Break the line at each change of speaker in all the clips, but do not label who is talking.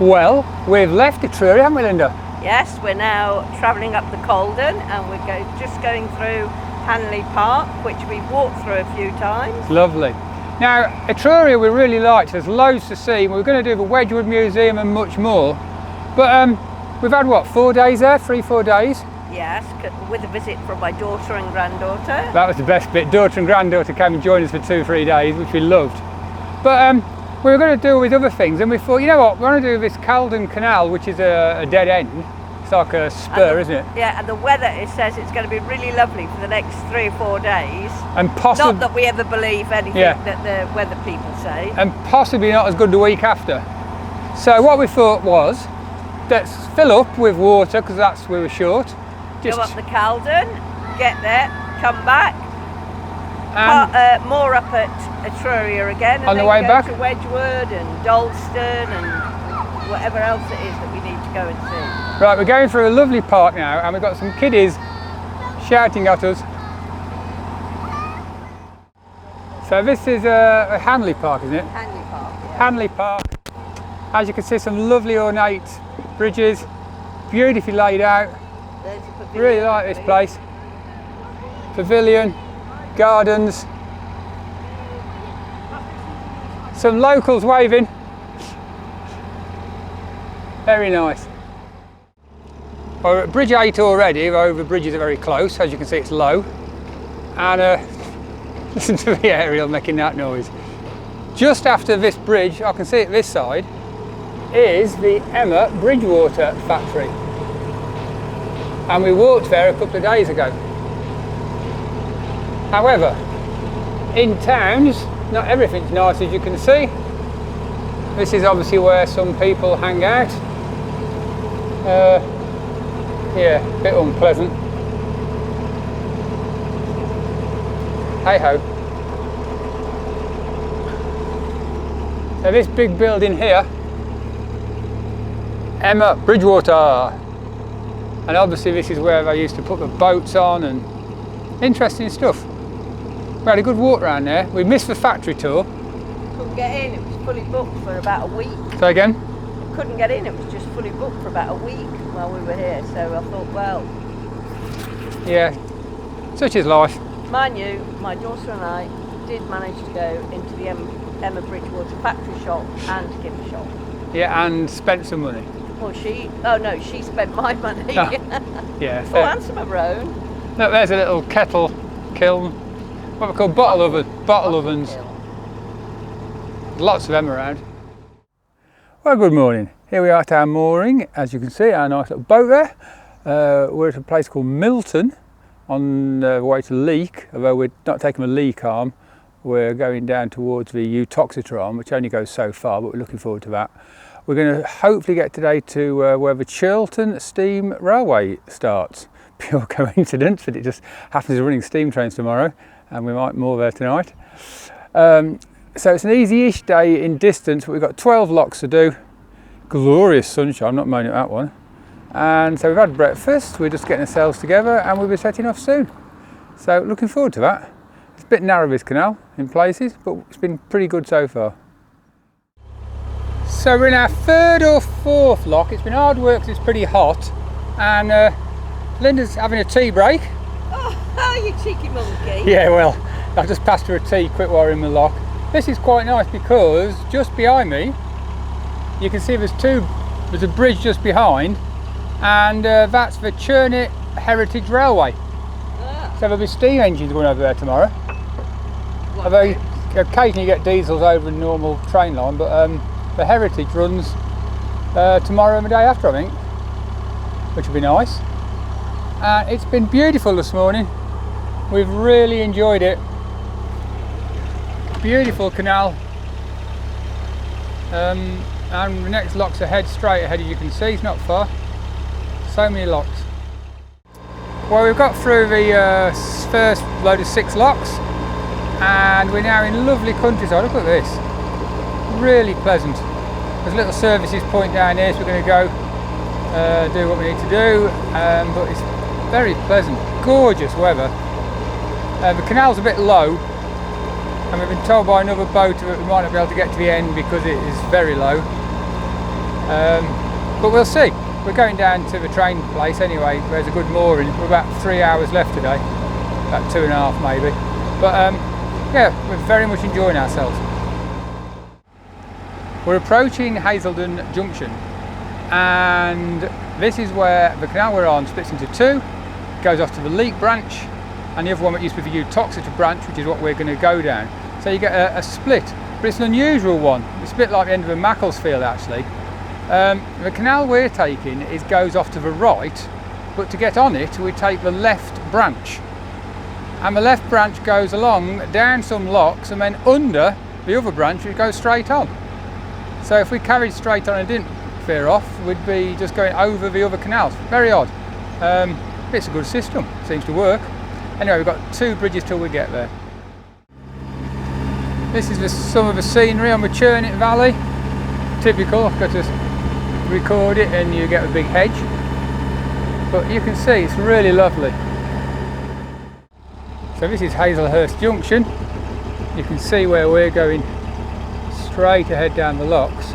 Well, we've left Etruria, haven't we, Linda?
Yes, we're now travelling up the Caldon and we're just going through Hanley Park, which we've walked through a few times.
It's lovely. Now, Etruria we really liked. There's loads to see. We're going to do the Wedgwood Museum and much more. But we've had, what, 4 days there? 3-4 days?
Yes, with a visit from my daughter and granddaughter.
That was the best bit. Daughter and granddaughter came and joined us for 2-3 days, which we loved. But we were going to do with other things, and we thought, you know what, we want to do this Caldon Canal, which is a dead end. It's like a spur, isn't it?
Yeah, and the weather, it says it's going to be really lovely for the next 3 or 4 days.
And possibly,
not that we ever believe anything that the weather people say.
And possibly not as good the week after. So what we thought was, let's fill up with water, because that's we were short.
Just go up the Caldon, get there, come back, more up at Etruria again, and
on the
then
way
go
back
to Wedgwood and Dalston and whatever else it is that we need to go and see.
Right, we're going through a lovely park now, and we've got some kiddies shouting at us. So this is a Hanley Park, isn't it?
Hanley Park. Yeah.
Hanley Park. As you can see, some lovely ornate bridges, beautifully laid out.
There's a pavilion.
Really like this place. Pavilion, gardens. Some locals waving. Very nice. Well, we're at Bridge 8 already, though the bridges are very close. As you can see, it's low. And listen to the aerial making that noise. Just after this bridge, I can see it this side, is the Emma Bridgewater factory. And we walked there a couple of days ago. However, in towns, not everything's nice, as you can see. This is obviously where some people hang out. Yeah, a bit unpleasant. Hey ho. So this big building here, Emma Bridgewater. And obviously this is where they used to put the boats on and interesting stuff. We had a good walk around there. We missed the factory tour.
Couldn't get in, it was fully booked for about a week.
Say again?
Couldn't get in, it was just fully booked for about a week while we were here. So I thought, well.
Yeah, such is life.
Mind you, my daughter and I did manage to go into the Emma Bridgewater factory shop and gift shop.
Yeah, and spent some money.
Well, she spent my money.
Oh, yeah.
Oh, and some of her own.
Look, there's a little kettle kiln. What we call bottle ovens. Lots of them around. Well, good morning. Here we are at our mooring. As you can see, our nice little boat there. We're at a place called Milton on the way to Leek, although we're not taking the Leek arm. We're going down towards the Uttoxeter arm, which only goes so far, but we're looking forward to that. We're going to hopefully get today to where the Chiltern Steam Railway starts. Pure coincidence, but it just happens to be running steam trains tomorrow, and we might more there tonight. So it's an easy-ish day in distance, but we've got 12 locks to do. Glorious sunshine, I'm not moaning at that one. And so we've had breakfast, we're just getting ourselves together, and we'll be setting off soon. So looking forward to that. It's a bit narrow, this canal in places, but it's been pretty good so far. So we're in our 3rd or 4th lock. It's been hard work because it's pretty hot, and Linda's having a tea break.
Oh, you cheeky monkey.
Yeah, well, I just passed her a tea quick while we're in the lock. This is quite nice because just behind me, you can see there's a bridge just behind, and that's the Churnet Heritage Railway. So there'll be steam engines going over there tomorrow. Although occasionally you get diesels over a normal train line, but the Heritage runs tomorrow and the day after, I think, which will be nice. It's been beautiful this morning. We've really enjoyed it. Beautiful canal. And the next lock's ahead, straight ahead, as you can see, it's not far. So many locks. Well, we've got through the first load of 6 locks, and we're now in lovely countryside. Look at this. Really pleasant. There's a little services point down here, so we're going to go do what we need to do, but it's very pleasant, gorgeous weather. The canal's a bit low, and we've been told by another boat that we might not be able to get to the end because it is very low. But we'll see. We're going down to the train place anyway. There's a good mooring. We're about 3 hours left today, about 2.5 maybe. But yeah, we're very much enjoying ourselves. We're approaching Hazelhurst Junction, and this is where the canal we're on splits into two. It goes off to the Leek branch, and the other one that used to be the Uttoxeter branch, which is what we're going to go down. So you get a split, but it's an unusual one. It's a bit like the end of a Macclesfield actually. The canal we're taking goes off to the right, but to get on it we take the left branch, and the left branch goes along down some locks and then under the other branch it goes straight on. So if we carried straight on and didn't veer off, we'd be just going over the other canals. Very odd. It's a good system, seems to work. Anyway, we've got 2 bridges till we get there. This is some of the scenery on the Churnet Valley. Typical, I've got to record it and you get a big hedge. But you can see it's really lovely. So this is Hazelhurst Junction. You can see where we're going straight ahead down the locks.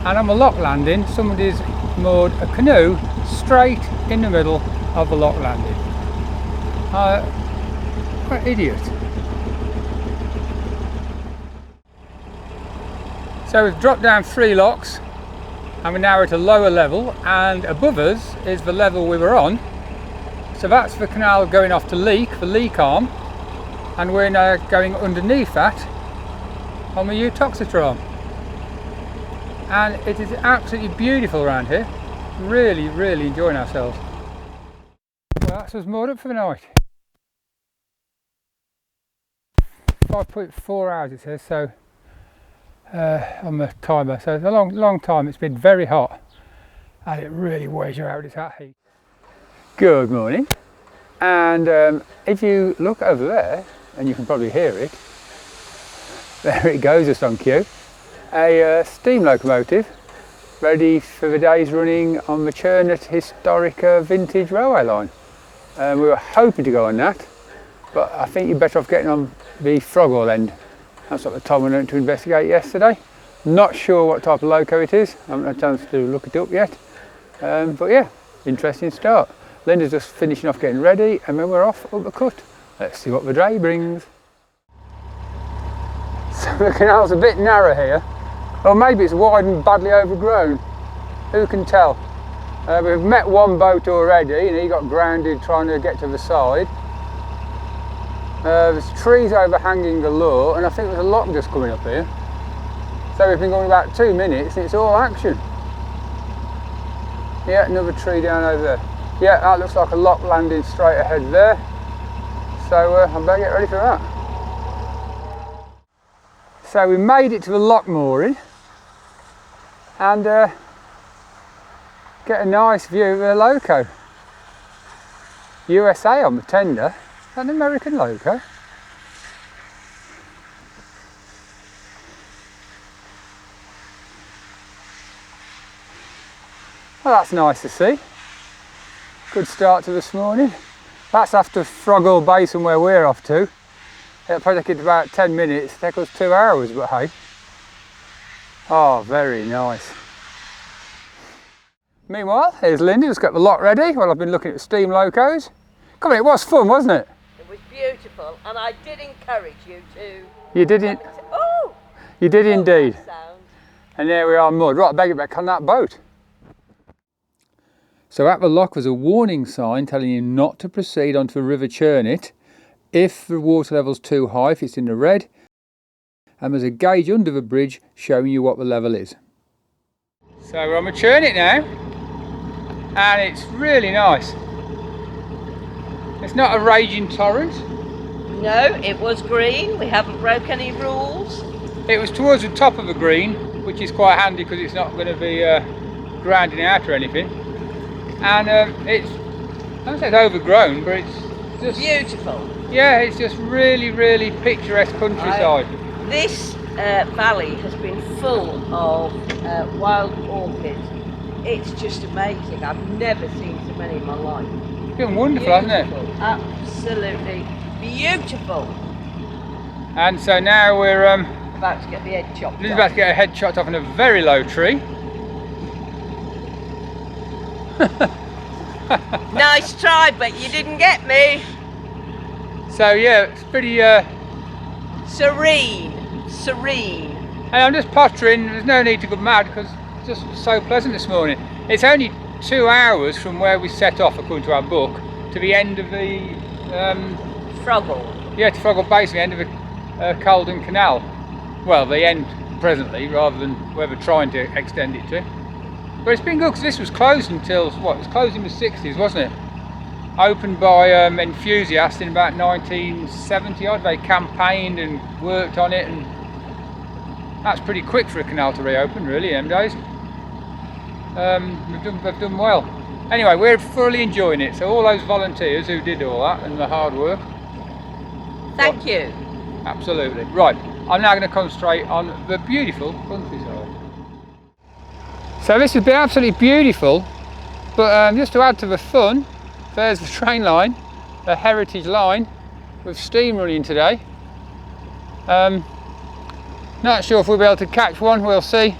And on the lock landing, somebody's moored a canoe straight in the middle of the lock landing. What an idiot. So we've dropped down 3 locks and we're now at a lower level, and above us is the level we were on. So that's the canal going off to Leek, the Leek arm, and we're now going underneath that on the Uttoxeter arm. And it is absolutely beautiful around here. Really, really enjoying ourselves. Well, that's us moored up for the night. 5.4 hours it says, so on the timer, so it's a long time. It's been very hot and it really wears you out with that heat. Good morning, and if you look over there, and you can probably hear it, there it goes just on cue, a steam locomotive ready for the day's running on the Churnet historic vintage railway line. We were hoping to go on that, but I think you're better off getting on the Froghall end. That's what Tom went to investigate yesterday. Not sure what type of loco it is. I haven't had a chance to look it up yet. But yeah, interesting start. Linda's just finishing off getting ready, and then we're off up the cut. Let's see what the day brings. So the canal's a bit narrow here. Or maybe it's wide and badly overgrown. Who can tell? We've met one boat already, and he got grounded trying to get to the side. There's trees overhanging the lower, and I think there's a lock just coming up here. So we've been going about 2 minutes and it's all action. Yeah, another tree down over there. Yeah, that looks like a lock landing straight ahead there. So I better get ready for that. So we made it to the lock mooring and get a nice view of the loco. USA on the tender. Is that an American loco? Well, that's nice to see. Good start to this morning. That's after Froghall Basin where we're off to. It'll probably take it about 10 minutes, take us 2 hours, but hey. Oh, very nice. Meanwhile, here's Linda, just got the lot ready while I've been looking at steam locos. Come on, it was fun, wasn't it?
It was beautiful, and I did encourage you to...
You didn't...
Oh!
You did indeed.
Sound.
And there we are mud. Right, I better get back on that boat. So at the lock was a warning sign telling you not to proceed onto the River Churnet if the water level's too high, if it's in the red. And there's a gauge under the bridge showing you what the level is. So we're on the Churnet now, and it's really nice. It's not a raging torrent.
No, it was green. We haven't broke any rules.
It was towards the top of the green, which is quite handy because it's not going to be grounding out or anything. And it's, I don't say it's overgrown, but it's just
beautiful.
Yeah, it's just really, really picturesque countryside.
This valley has been full of wild orchids. It's just amazing. I've never seen so many in my life.
It's been wonderful, hasn't it?
Absolutely beautiful.
And so now we're
about to get the head chopped off.
About to get her head chopped off in a very low tree.
Nice try, but you didn't get me.
So yeah, it's pretty
Serene.
Hey, I'm just pottering. There's no need to go mad because it's just so pleasant this morning. It's only 2 hours from where we set off, according to our book, to the end of the
Froghall.
yeah, to Froghall Basin, the end of the Caldon Canal. Well, the end presently, rather than where we're trying to extend it to. But it's been good because this was closed until what? It was closed in the 60s, wasn't it? Opened by enthusiasts in about 1970 odd. They campaigned and worked on it, and that's pretty quick for a canal to reopen, really, them days. They've done well. Anyway, we're thoroughly enjoying it. So all those volunteers who did all that and the hard work.
Thank you.
Absolutely. Right, I'm now going to concentrate on the beautiful countryside. So this has been absolutely beautiful, but just to add to the fun, there's the train line, a heritage line with steam running today. Not sure if we'll be able to catch one, we'll see.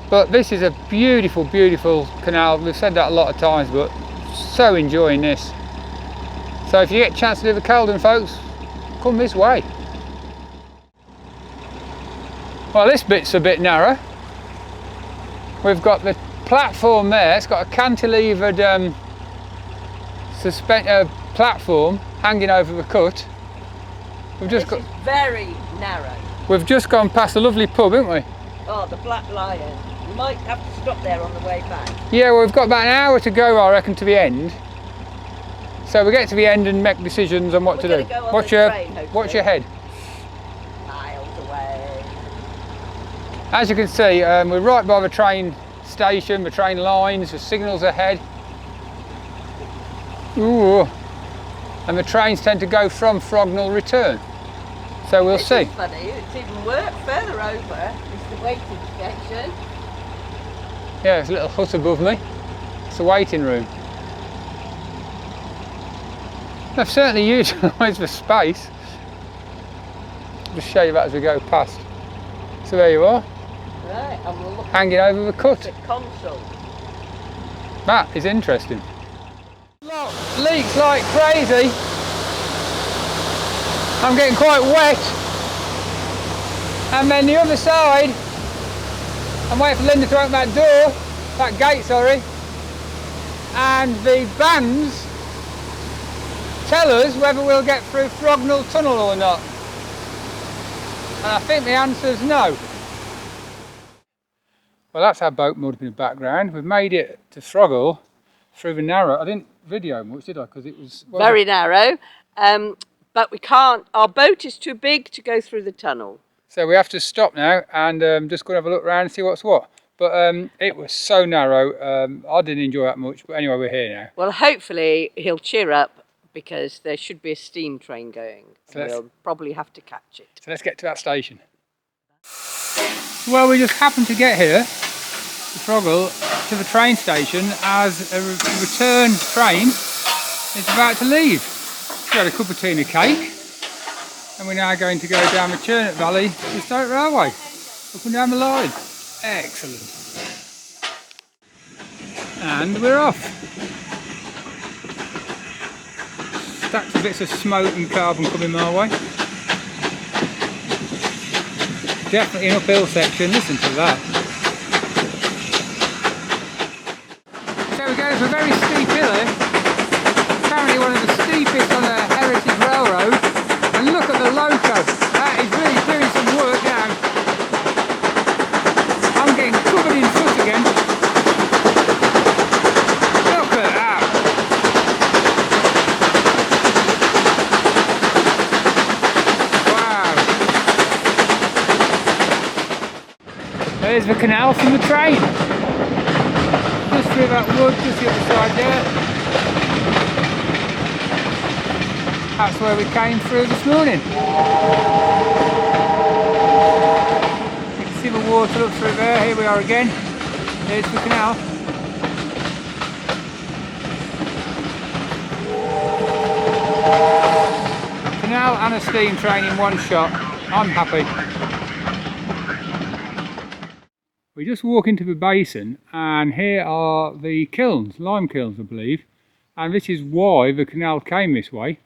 But this is a beautiful, beautiful canal. We've said that a lot of times, but so enjoying this. So if you get a chance to do the Caldon, folks, come this way. Well, this bit's a bit narrow. We've got the platform there. It's got a cantilevered platform hanging over the cut.
This is very narrow.
We've just gone past a lovely pub, haven't we?
Oh, the Black Lion. We might have to stop there on the way back.
Yeah, well, we've got about an hour to go, I reckon, to the end. So we get to the end and make decisions on what to do. Watch your head.
Miles away.
As you can see, we're right by the train station, the train lines, the signals ahead. Ooh. And the trains tend to go from Froghall return. So we'll see.
This is funny, it's even work further over. It's the waiting section.
Yeah, there's a little hut above me. It's the waiting room. They've certainly utilised the space. I'll just show you that as we go past. So there you are.
Right, and we'll look
hanging over the cut.
at the console.
That is interesting. Look, leaks like crazy. I'm getting quite wet. And then the other side, I'm waiting for Linda to open that door, that gate, sorry. And the bands tell us whether we'll get through Froghall Tunnel or not. And I think the answer's no. Well, that's our boat moored up in the background. We've made it to Froghall through the narrow. I didn't video much, did I? Because it was
very narrow. But we can't, our boat is too big to go through the tunnel.
So we have to stop now and just go and have a look around and see what's what. But it was so narrow, I didn't enjoy that much. But anyway, we're here now.
Well, hopefully he'll cheer up because there should be a steam train going. So we'll probably have to catch it.
So let's get to that station. Well, we just happened to get here to Froghall to the train station as a return train is about to leave. We had a cup of tea and a cake, and we're now going to go down the Churnet Valley to Stoke Railway, up and down the line. Excellent. And we're off. Stacks of bits of smoke and carbon coming my way. Definitely an uphill section, listen to that. So we go to a very steep hill here. Apparently one of the steepest on the Heritage Railroad. And look at the loco. That is really doing some work now. I'm getting covered in soot again. Look at that. Wow. There's the canal from the train. Just through that wood, just the other side there. That's where we came through this morning. You can see the water up through there. Here we are again. There's the canal. Canal and a steam train in one shot. I'm happy. We just walk into the basin, and here are the kilns, lime kilns I believe, and this is why the canal came this way,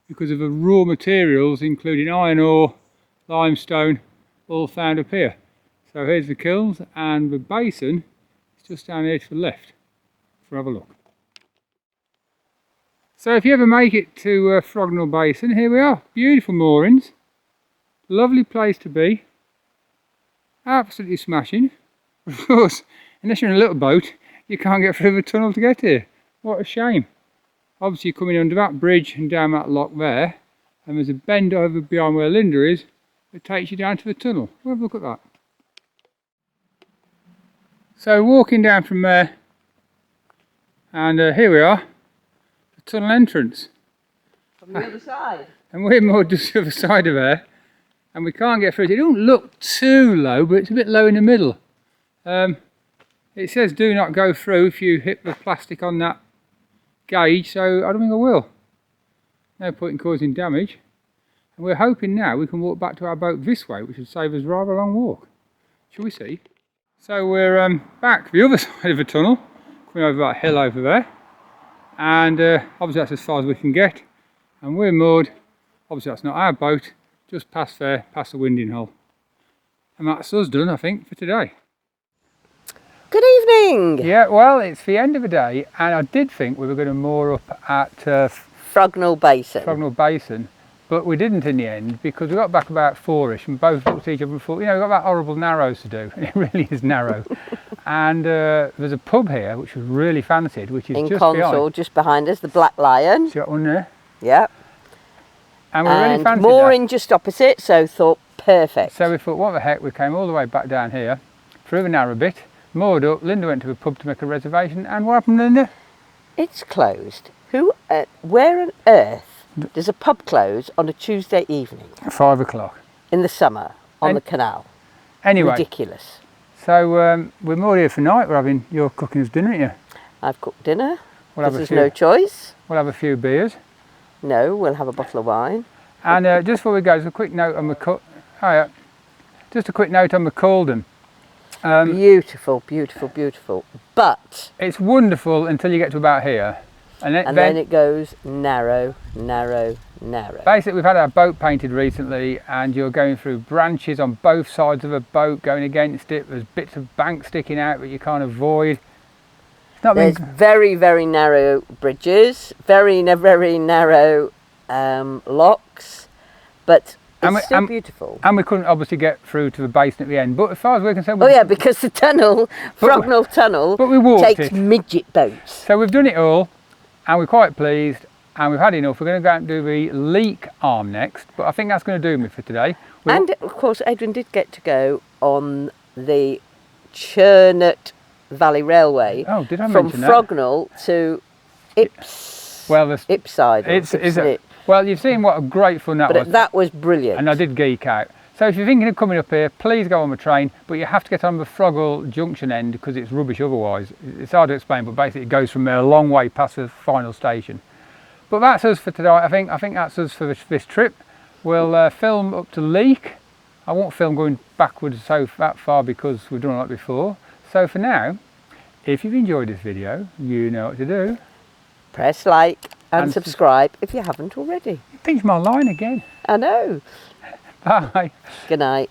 because of the raw materials including iron ore, limestone, all found up here. So here's the kilns, and the basin is just down here to the left. So have a look. So if you ever make it to Froghall Basin, here we are. Beautiful moorings, lovely place to be, absolutely smashing. Of course, unless you're in a little boat, you can't get through the tunnel to get here. What a shame. Obviously you're coming under that bridge and down that lock there, and there's a bend over behind where Linda is that takes you down to the tunnel. We'll have a look at that. So walking down from there, and here we are, the tunnel entrance.
From the other side.
And we're more just the other side of there, and we can't get through it. It don't look too low, but it's a bit low in the middle. It says do not go through if you hit the plastic on that gauge, so I don't think I will. No point in causing damage. And we're hoping now we can walk back to our boat this way, which would save us rather a long walk. Shall we see? So we're back the other side of the tunnel, coming over that hill over there, and obviously that's as far as we can get, and we're moored, obviously that's not our boat, just past there, past the winding hole. And that's us done, I think, for today.
Good evening!
Yeah, well, it's the end of the day, and I did think we were going to moor up at
Froghall Basin.
Froghall Basin, but we didn't in the end, because we got back about 4ish and both looked at each other and thought, you know, we've got that horrible narrows to do, and it really is narrow. And there's a pub here which was really fancied, which is
in
just
Console, just behind us, the Black Lion.
See that one there?
Yep.
And we really fancied
mooring
that.
just opposite, so thought perfect.
So we thought, what the heck, we came all the way back down here, through the narrow bit, moored up. Linda went to the pub to make a reservation, and what happened, Linda?
It's closed. Where on earth does a pub close on a Tuesday evening?
5 o'clock.
In the summer, on the canal.
Anyway.
Ridiculous.
So we're moored here for night. You're cooking us dinner, aren't you?
I've cooked dinner,
We'll
because there's no choice.
We'll have a few beers.
No, we'll have a bottle of wine.
And just before we go, just a quick note on the just a quick note on the Caldon.
Beautiful, beautiful, beautiful. But
it's wonderful until you get to about here, and then
it goes narrow, narrow, narrow.
Basically, we've had our boat painted recently, and you're going through branches on both sides of a boat, going against it. There's bits of bank sticking out that you can't avoid.
There's very, very narrow bridges, very, very narrow locks, but it's still beautiful.
And we couldn't obviously get through to the basin at the end, but as far as we're concerned...
Oh yeah, because the tunnel, Froghall Tunnel, takes midget boats.
So we've done it all, and we're quite pleased, and we've had enough. We're going to go out and do the leak arm next, but I think that's going to do me for today. And
of course, Edwin did get to go on the Churnet Valley Railway.
Oh, did I
from
mention that?
Froghall to Ipside.
Well, you've seen what a great fun that was.
But that was brilliant.
And I did geek out. So if you're thinking of coming up here, please go on the train, but you have to get on the Froghall Junction end because it's rubbish otherwise. It's hard to explain, but basically it goes from there a long way past the final station. But that's us for today, I think. I think that's us for this trip. We'll film up to Leek. I won't film going backwards that far because we've done that before. So for now, if you've enjoyed this video, you know what to do.
Press like and subscribe if you haven't already.
Pinch my line again.
I know.
Bye.
Good night.